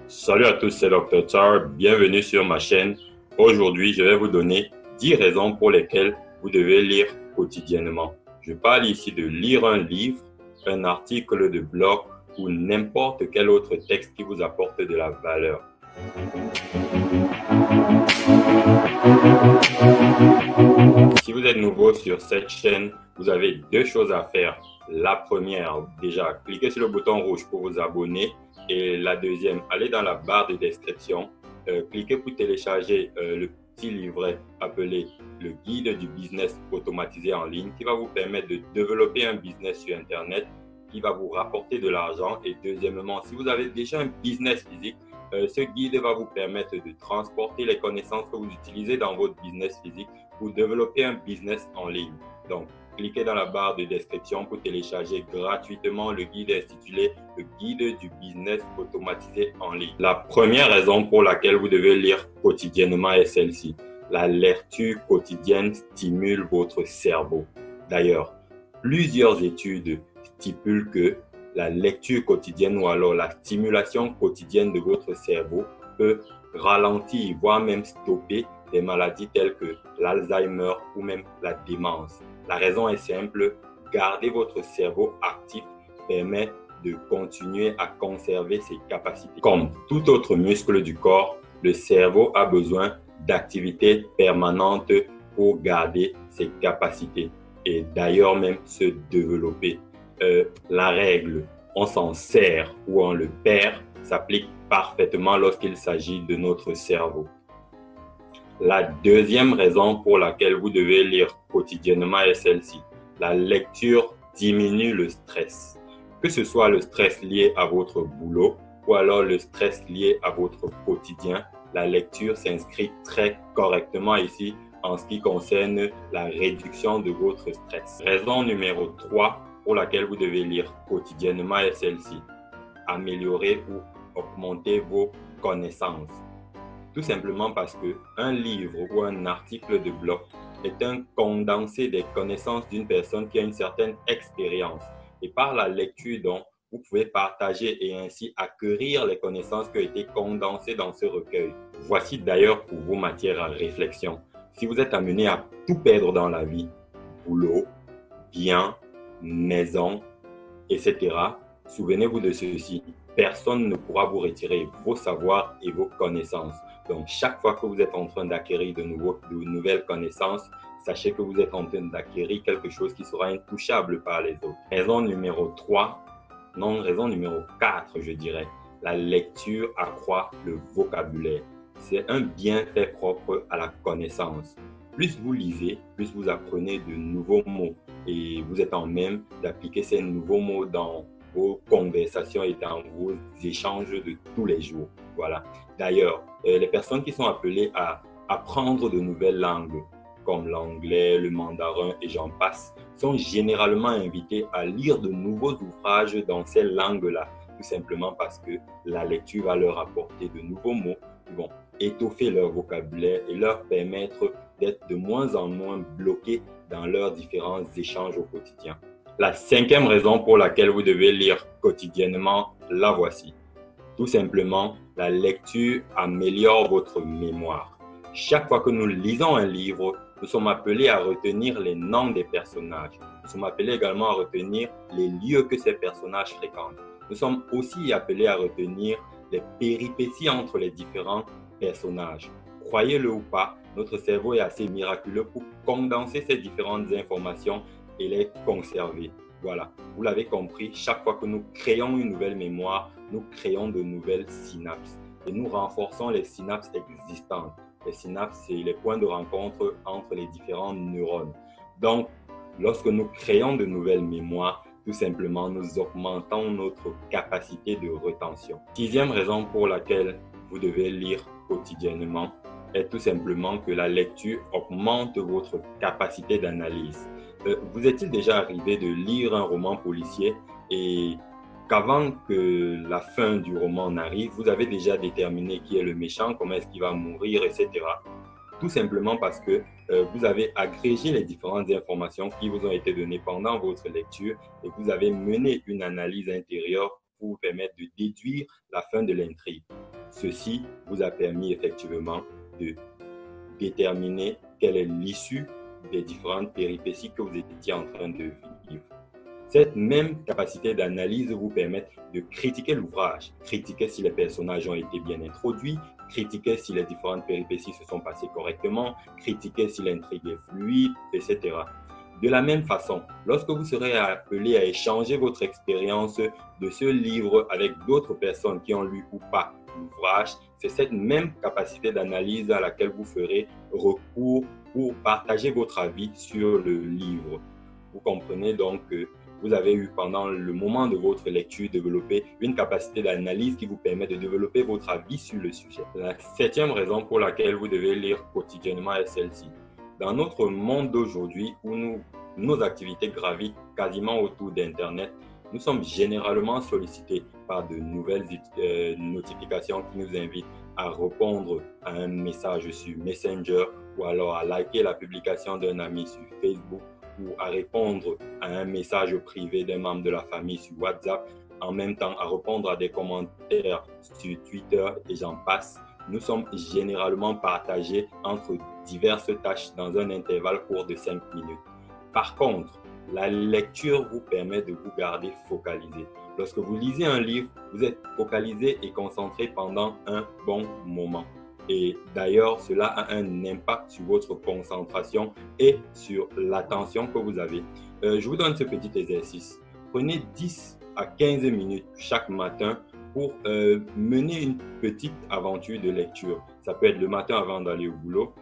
Salut à tous, c'est Dr. Tar, bienvenue sur ma chaîne. Aujourd'hui, je vais vous donner 10 raisons pour lesquelles vous devez lire quotidiennement. Je parle ici de lire un livre, un article de blog ou n'importe quel autre texte qui vous apporte de la valeur. Si vous êtes nouveau sur cette chaîne, vous avez deux choses à faire. La première, déjà, cliquez sur le bouton rouge pour vous abonner. Et la deuxième, allez dans la barre de description, cliquez pour télécharger le petit livret appelé le guide du business automatisé en ligne qui va vous permettre de développer un business sur Internet qui va vous rapporter de l'argent. Et deuxièmement, si vous avez déjà un business physique, ce guide va vous permettre de transporter les connaissances que vous utilisez dans votre business physique pour développer un business en ligne. Donc, cliquez dans la barre de description pour télécharger gratuitement le guide intitulé « Le guide du business automatisé en ligne ». La première raison pour laquelle vous devez lire quotidiennement est celle-ci. La lecture quotidienne stimule votre cerveau. D'ailleurs, plusieurs études stipulent que la lecture quotidienne ou alors la stimulation quotidienne de votre cerveau peut ralentir, voire même stopper des maladies telles que l'Alzheimer ou même la démence. La raison est simple, garder votre cerveau actif permet de continuer à conserver ses capacités. Comme tout autre muscle du corps, le cerveau a besoin d'activité permanente pour garder ses capacités et d'ailleurs même se développer. La règle « on s'en sert ou on le perd » s'applique parfaitement lorsqu'il s'agit de notre cerveau. La deuxième raison pour laquelle vous devez lire quotidiennement est celle-ci. La lecture diminue le stress. Que ce soit le stress lié à votre boulot ou alors le stress lié à votre quotidien, la lecture s'inscrit très correctement ici en ce qui concerne la réduction de votre stress. Raison numéro 3 pour laquelle vous devez lire quotidiennement est celle-ci. Améliorer ou augmenter vos connaissances. Tout simplement parce qu'un livre ou un article de blog est un condensé des connaissances d'une personne qui a une certaine expérience. Et par la lecture, donc, vous pouvez partager et ainsi acquérir les connaissances qui ont été condensées dans ce recueil. Voici d'ailleurs pour vous matière à réflexion. Si vous êtes amené à tout perdre dans la vie, boulot, bien, maison, etc., souvenez-vous de ceci. Personne ne pourra vous retirer vos savoirs et vos connaissances. Donc, chaque fois que vous êtes en train d'acquérir de nouvelles connaissances, sachez que vous êtes en train d'acquérir quelque chose qui sera intouchable par les autres. Raison numéro 3, raison numéro 4, je dirais. La lecture accroît le vocabulaire. C'est un bienfait propre à la connaissance. Plus vous lisez, plus vous apprenez de nouveaux mots et vous êtes en même d'appliquer ces nouveaux mots dans vos conversations et dans vos échanges de tous les jours. Voilà. D'ailleurs, les personnes qui sont appelées à apprendre de nouvelles langues, comme l'anglais, le mandarin et j'en passe, sont généralement invitées à lire de nouveaux ouvrages dans ces langues-là, tout simplement parce que la lecture va leur apporter de nouveaux mots qui vont étoffer leur vocabulaire et leur permettre d'être de moins en moins bloqués dans leurs différents échanges au quotidien. La cinquième raison pour laquelle vous devez lire quotidiennement, la voici. Tout simplement, la lecture améliore votre mémoire. Chaque fois que nous lisons un livre, nous sommes appelés à retenir les noms des personnages. Nous sommes appelés également à retenir les lieux que ces personnages fréquentent. Nous sommes aussi appelés à retenir les péripéties entre les différents personnages. Croyez-le ou pas, notre cerveau est assez miraculeux pour condenser ces différentes informations et les conserver. Voilà, vous l'avez compris, chaque fois que nous créons une nouvelle mémoire, nous créons de nouvelles synapses et nous renforçons les synapses existantes. Les synapses, c'est les points de rencontre entre les différents neurones. Donc, lorsque nous créons de nouvelles mémoires, tout simplement, nous augmentons notre capacité de rétention. Sixième raison pour laquelle vous devez lire quotidiennement est tout simplement que la lecture augmente votre capacité d'analyse. Vous est-il déjà arrivé de lire un roman policier et qu'avant que la fin du roman n'arrive, vous avez déjà déterminé qui est le méchant, comment est-ce qu'il va mourir, etc. Tout simplement parce que vous avez agrégé les différentes informations qui vous ont été données pendant votre lecture et vous avez mené une analyse intérieure pour vous permettre de déduire la fin de l'intrigue. Ceci vous a permis effectivement de déterminer quelle est l'issue des différentes péripéties que vous étiez en train de vivre. Cette même capacité d'analyse vous permet de critiquer l'ouvrage, critiquer si les personnages ont été bien introduits, critiquer si les différentes péripéties se sont passées correctement, critiquer si l'intrigue est fluide, etc. De la même façon, lorsque vous serez appelé à échanger votre expérience de ce livre avec d'autres personnes qui ont lu ou pas l'ouvrage, c'est cette même capacité d'analyse à laquelle vous ferez recours pour partager votre avis sur le livre. Vous comprenez donc que vous avez eu pendant le moment de votre lecture développé une capacité d'analyse qui vous permet de développer votre avis sur le sujet. La 7e raison pour laquelle vous devez lire quotidiennement est celle-ci. Dans notre monde d'aujourd'hui où nos activités gravitent quasiment autour d'Internet, nous sommes généralement sollicités par de nouvelles notifications qui nous invitent à répondre à un message sur Messenger ou alors à liker la publication d'un ami sur Facebook ou à répondre à un message privé d'un membre de la famille sur WhatsApp, en même temps à répondre à des commentaires sur Twitter et j'en passe. Nous sommes généralement partagés entre diverses tâches dans un intervalle court de 5 minutes. Par contre, la lecture vous permet de vous garder focalisé. Lorsque vous lisez un livre, vous êtes focalisé et concentré pendant un bon moment. Et d'ailleurs, cela a un impact sur votre concentration et sur l'attention que vous avez. Je vous donne ce petit exercice. Prenez 10 à 15 minutes chaque matin pour mener une petite aventure de lecture. Ça peut être le matin avant d'aller au boulot,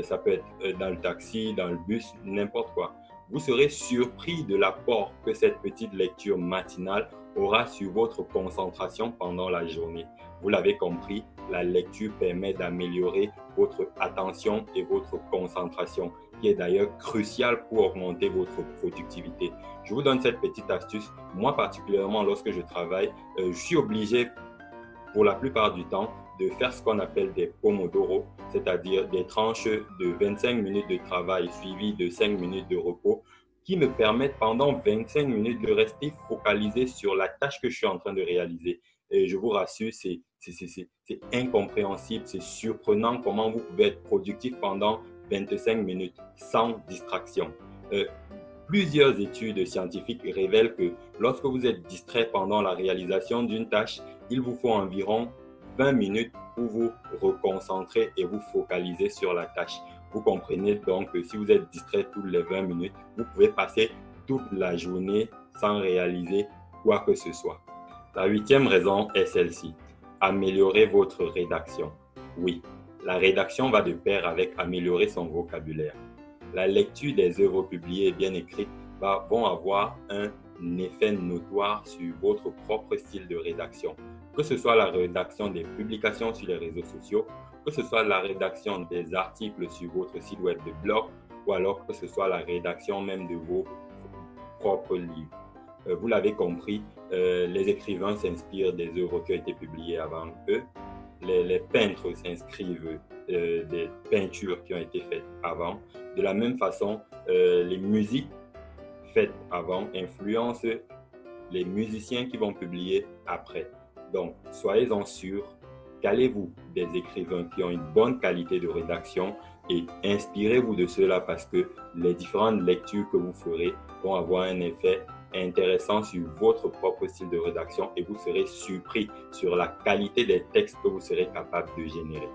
ça peut être dans le taxi, dans le bus, n'importe quoi. Vous serez surpris de l'apport que cette petite lecture matinale aura sur votre concentration pendant la journée. Vous l'avez compris, la lecture permet d'améliorer votre attention et votre concentration, qui est d'ailleurs cruciale pour augmenter votre productivité. Je vous donne cette petite astuce. Moi, particulièrement, lorsque je travaille, je suis obligé, pour la plupart du temps, de faire ce qu'on appelle des pomodoro, c'est-à-dire des tranches de 25 minutes de travail suivies de 5 minutes de repos, qui me permettent pendant 25 minutes de rester focalisé sur la tâche que je suis en train de réaliser. Et je vous rassure, c'est incompréhensible, c'est surprenant comment vous pouvez être productif pendant 25 minutes sans distraction. Plusieurs études scientifiques révèlent que lorsque vous êtes distrait pendant la réalisation d'une tâche, il vous faut environ 20 minutes pour vous reconcentrer et vous focaliser sur la tâche. Vous comprenez donc que si vous êtes distrait toutes les 20 minutes, vous pouvez passer toute la journée sans réaliser quoi que ce soit. La 8e raison est celle-ci. Améliorer votre rédaction. Oui, la rédaction va de pair avec améliorer son vocabulaire. La lecture des œuvres publiées et bien écrites vont avoir un effet notoire sur votre propre style de rédaction. Que ce soit la rédaction des publications sur les réseaux sociaux, que ce soit la rédaction des articles sur votre site web de blog, ou alors que ce soit la rédaction même de vos propres livres. Vous l'avez compris, les écrivains s'inspirent des œuvres qui ont été publiées avant eux. Les peintres s'inscrivent des peintures qui ont été faites avant. De la même façon, les musiques faites avant influencent les musiciens qui vont publier après. Donc, soyez-en sûrs, calez-vous des écrivains qui ont une bonne qualité de rédaction et inspirez-vous de cela parce que les différentes lectures que vous ferez vont avoir un effet intéressant sur votre propre style de rédaction et vous serez surpris sur la qualité des textes que vous serez capable de générer.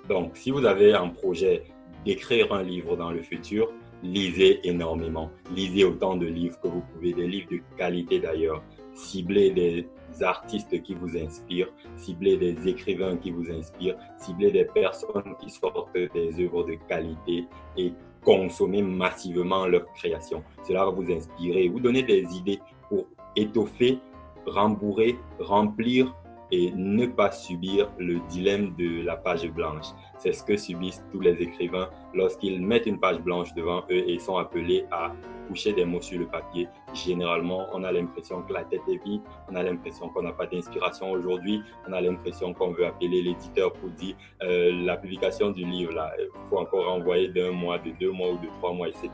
Donc, si vous avez un projet d'écrire un livre dans le futur, lisez énormément. Lisez autant de livres que vous pouvez, des livres de qualité d'ailleurs. Ciblez des artistes qui vous inspirent, ciblez des écrivains qui vous inspirent, ciblez des personnes qui sortent des œuvres de qualité et consommez massivement leur création. Cela va vous inspirer, vous donner des idées pour étoffer, rembourrer, remplir et ne pas subir le dilemme de la page blanche. C'est ce que subissent tous les écrivains lorsqu'ils mettent une page blanche devant eux et sont appelés à coucher des mots sur le papier. Généralement, on a l'impression que la tête est vide, on a l'impression qu'on n'a pas d'inspiration aujourd'hui, on a l'impression qu'on veut appeler l'éditeur pour dire la publication du livre, là, il faut encore envoyer d'un mois, de 2 mois ou de 3 mois, etc.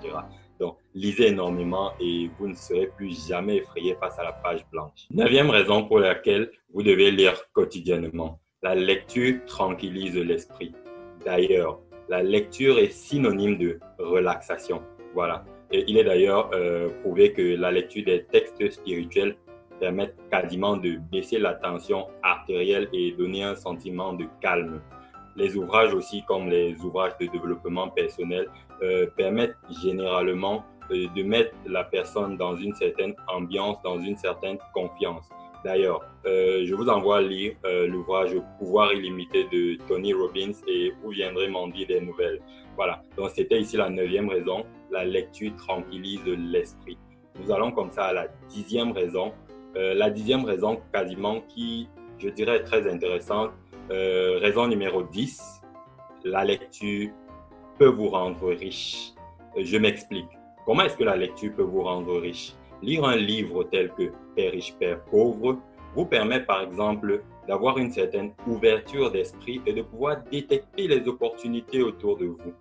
Donc, lisez énormément et vous ne serez plus jamais effrayé face à la page blanche. 9e raison pour laquelle vous devez lire quotidiennement. La lecture tranquillise l'esprit. D'ailleurs, la lecture est synonyme de relaxation. Voilà. Et il est d'ailleurs prouvé que la lecture des textes spirituels permet quasiment de baisser la tension artérielle et donner un sentiment de calme. Les ouvrages aussi, comme les ouvrages de développement personnel, permettent généralement de mettre la personne dans une certaine ambiance, dans une certaine confiance. D'ailleurs, je vous envoie lire l'ouvrage Pouvoir illimité de Tony Robbins et vous viendrez m'en dire des nouvelles. Voilà, donc c'était ici la 9e raison, la lecture tranquillise l'esprit. Nous allons comme ça à la 10e raison. La 10e raison quasiment qui, je dirais, est très intéressante. Raison numéro 10, la lecture peut vous rendre riche. Je m'explique. Comment est-ce que la lecture peut vous rendre riche? Lire un livre tel que Père riche, Père pauvre vous permet par exemple d'avoir une certaine ouverture d'esprit et de pouvoir détecter les opportunités autour de vous.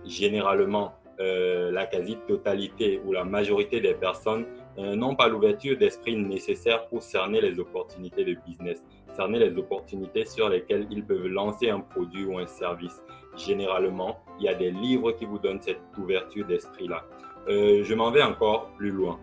Généralement, la quasi-totalité ou la majorité des personnes n'ont pas l'ouverture d'esprit nécessaire pour cerner les opportunités de business, cerner les opportunités sur lesquelles ils peuvent lancer un produit ou un service. Généralement, il y a des livres qui vous donnent cette ouverture d'esprit-là. Je m'en vais encore plus loin.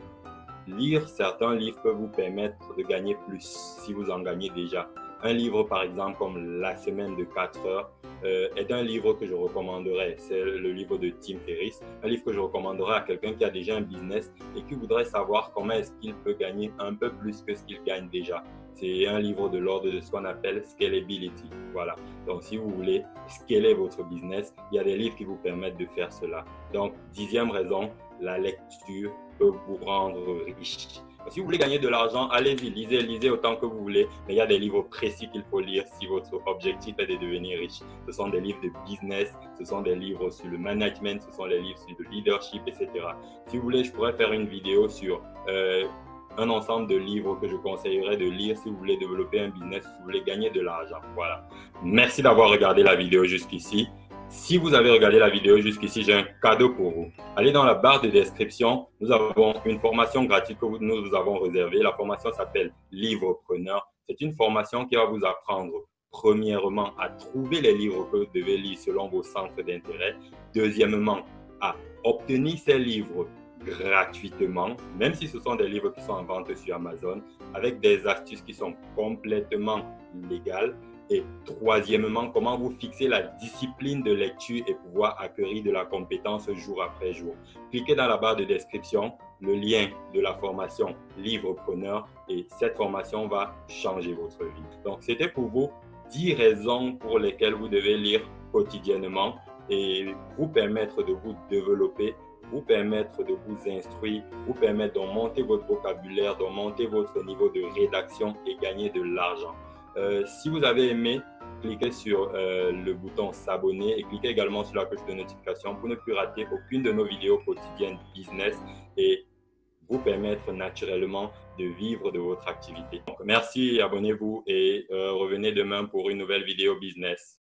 Lire certains livres peut vous permettre de gagner plus si vous en gagnez déjà. Un livre, par exemple, comme La semaine de 4 heures, est un livre que je recommanderais. C'est le livre de Tim Ferriss, un livre que je recommanderais à quelqu'un qui a déjà un business et qui voudrait savoir comment est-ce qu'il peut gagner un peu plus que ce qu'il gagne déjà. C'est un livre de l'ordre de ce qu'on appelle Scalability. Voilà. Donc, si vous voulez scaler votre business, il y a des livres qui vous permettent de faire cela. Donc, 10e raison, la lecture peut vous rendre riche. Si vous voulez gagner de l'argent, allez-y, lisez autant que vous voulez, mais il y a des livres précis qu'il faut lire si votre objectif est de devenir riche. Ce sont des livres de business, ce sont des livres sur le management, ce sont des livres sur le leadership, etc. Si vous voulez, je pourrais faire une vidéo sur un ensemble de livres que je conseillerais de lire si vous voulez développer un business, si vous voulez gagner de l'argent. Voilà. Merci d'avoir regardé la vidéo jusqu'ici. Si vous avez regardé la vidéo jusqu'ici, j'ai un cadeau pour vous. Allez dans la barre de description, nous avons une formation gratuite que nous avons réservée. La formation s'appelle Livre-preneur. C'est une formation qui va vous apprendre, premièrement, à trouver les livres que vous devez lire selon vos centres d'intérêt. Deuxièmement, à obtenir ces livres gratuitement, même si ce sont des livres qui sont en vente sur Amazon, avec des astuces qui sont complètement légales. Et troisièmement, comment vous fixer la discipline de lecture et pouvoir acquérir de la compétence jour après jour. Cliquez dans la barre de description, le lien de la formation Livre-preneur et cette formation va changer votre vie. Donc, c'était pour vous 10 raisons pour lesquelles vous devez lire quotidiennement et vous permettre de vous développer, vous permettre de vous instruire, vous permettre d'augmenter votre vocabulaire, d'augmenter votre niveau de rédaction et gagner de l'argent. Si vous avez aimé, cliquez sur le bouton s'abonner et cliquez également sur la cloche de notification pour ne plus rater aucune de nos vidéos quotidiennes business et vous permettre naturellement de vivre de votre activité. Donc, merci, abonnez-vous et revenez demain pour une nouvelle vidéo business.